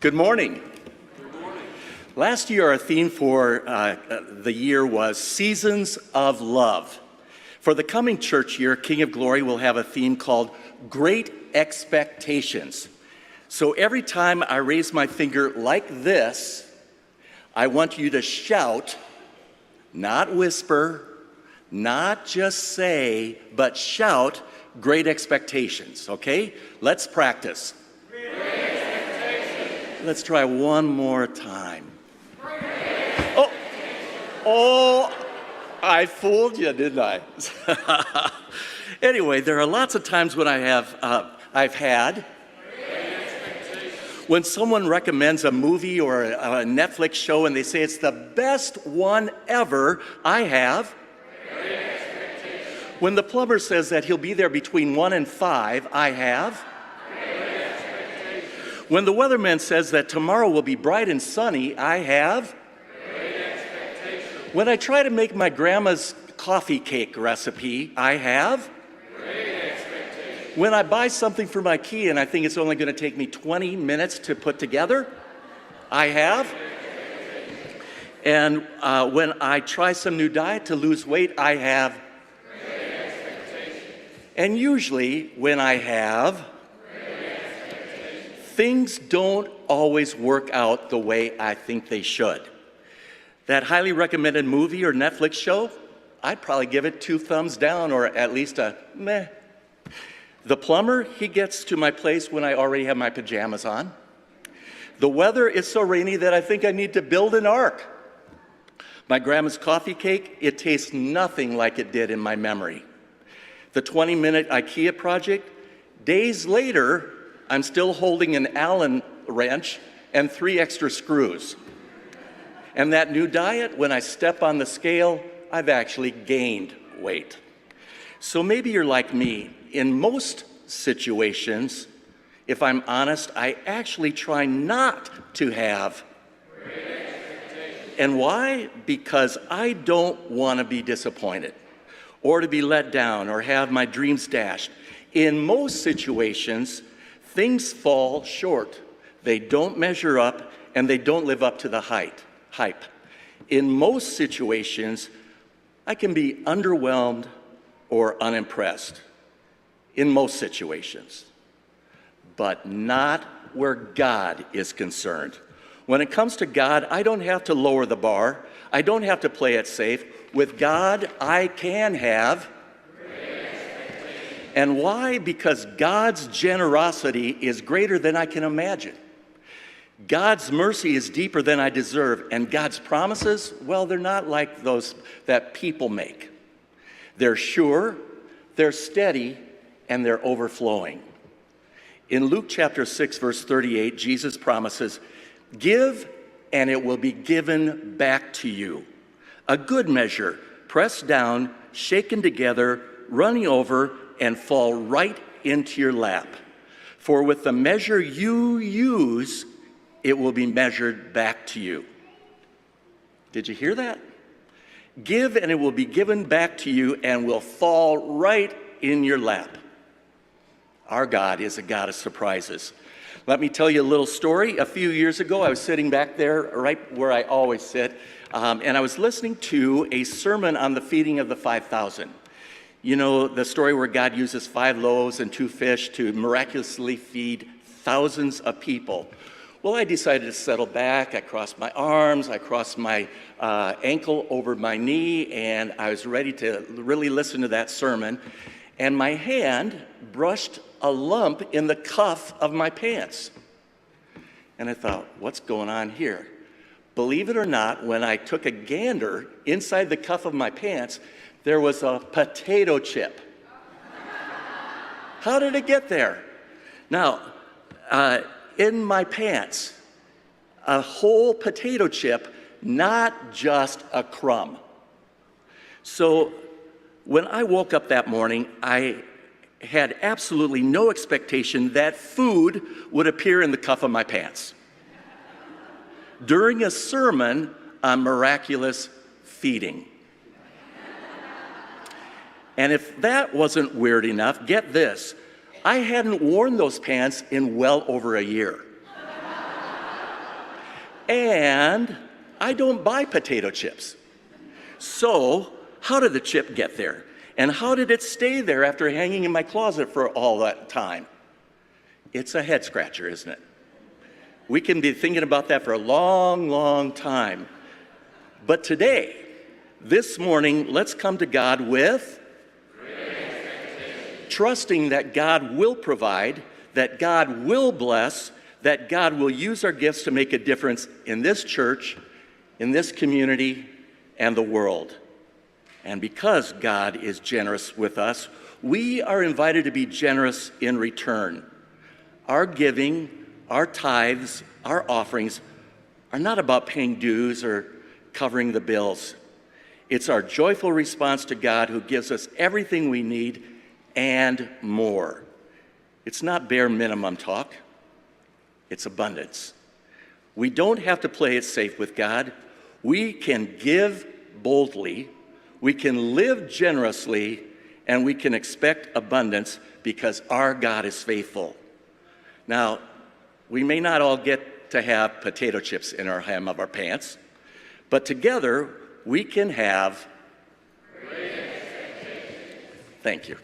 Good morning. Last year, our theme for the year was Seasons of Love. For the coming church year, King of Glory will have a theme called Great Expectations. So every time I raise my finger like this, I want you to shout, not whisper, not just say, but shout, Great Expectations, okay? Let's practice. Let's try one more time. Oh, I fooled you, didn't I? Anyway, there are lots of times when I've had, when someone recommends a movie or a Netflix show and they say it's the best one ever, I have. When the plumber says that he'll be there between 1 and 5, I have. When the weatherman says that tomorrow will be bright and sunny, I have. When I try to make my grandma's coffee cake recipe, I have. When I buy something for my key and I think it's only going to take me 20 minutes to put together, I have. And when I try some new diet to lose weight, I have. And usually when I have, things don't always work out the way I think they should. That highly recommended movie or Netflix show, I'd probably give it 2 thumbs down or at least a meh. The plumber, he gets to my place when I already have my pajamas on. The weather is so rainy that I think I need to build an ark. My grandma's coffee cake, it tastes nothing like it did in my memory. The 20-minute IKEA project, days later, I'm still holding an Allen wrench and 3 extra screws. And that new diet, when I step on the scale, I've actually gained weight. So maybe you're like me. In most situations, if I'm honest, I actually try not to have. And why? Because I don't want to be disappointed or to be let down or have my dreams dashed. In most situations, things fall short. They don't measure up and they don't live up to the hype. In most situations, I can be underwhelmed or unimpressed. In most situations. But not where God is concerned. When it comes to God, I don't have to lower the bar. I don't have to play it safe. With God, I can have. And why? Because God's generosity is greater than I can imagine. God's mercy is deeper than I deserve. And God's promises, well, they're not like those that people make. They're sure, they're steady, and they're overflowing. In Luke chapter 6, verse 38, Jesus promises, "Give, and it will be given back to you. A good measure, pressed down, shaken together, running over, and fall right into your lap. For with the measure you use, it will be measured back to you." Did you hear that? Give, and it will be given back to you and will fall right in your lap. Our God is a God of surprises. Let me tell you a little story. A few years ago, I was sitting back there right where I always sit, and I was listening to a sermon on the feeding of the 5,000. You know, the story where God uses 5 loaves and 2 fish to miraculously feed thousands of people. Well, I decided to settle back. I crossed my arms, I crossed my ankle over my knee, and I was ready to really listen to that sermon. And my hand brushed a lump in the cuff of my pants. And I thought, what's going on here? Believe it or not, when I took a gander inside the cuff of my pants, there was a potato chip. How did it get there? Now, in my pants, a whole potato chip, not just a crumb. So when I woke up that morning, I had absolutely no expectation that food would appear in the cuff of my pants. During a sermon on miraculous feeding. And if that wasn't weird enough, get this. I hadn't worn those pants in well over a year. And I don't buy potato chips. So, how did the chip get there? And how did it stay there after hanging in my closet for all that time? It's a head scratcher, isn't it? We can be thinking about that for a long, long time. But today, this morning, let's come to God with trusting that God will provide, that God will bless, that God will use our gifts to make a difference in this church, in this community, and the world. And because God is generous with us, we are invited to be generous in return. Our giving, our tithes, our offerings are not about paying dues or covering the bills. It's our joyful response to God who gives us everything we need and more. It's not bare minimum talk. It's abundance. We don't have to play it safe with God. We can give boldly, we can live generously, and we can expect abundance because our God is faithful. Now, we may not all get to have potato chips in our hem of our pants, but together we can have. Thank you.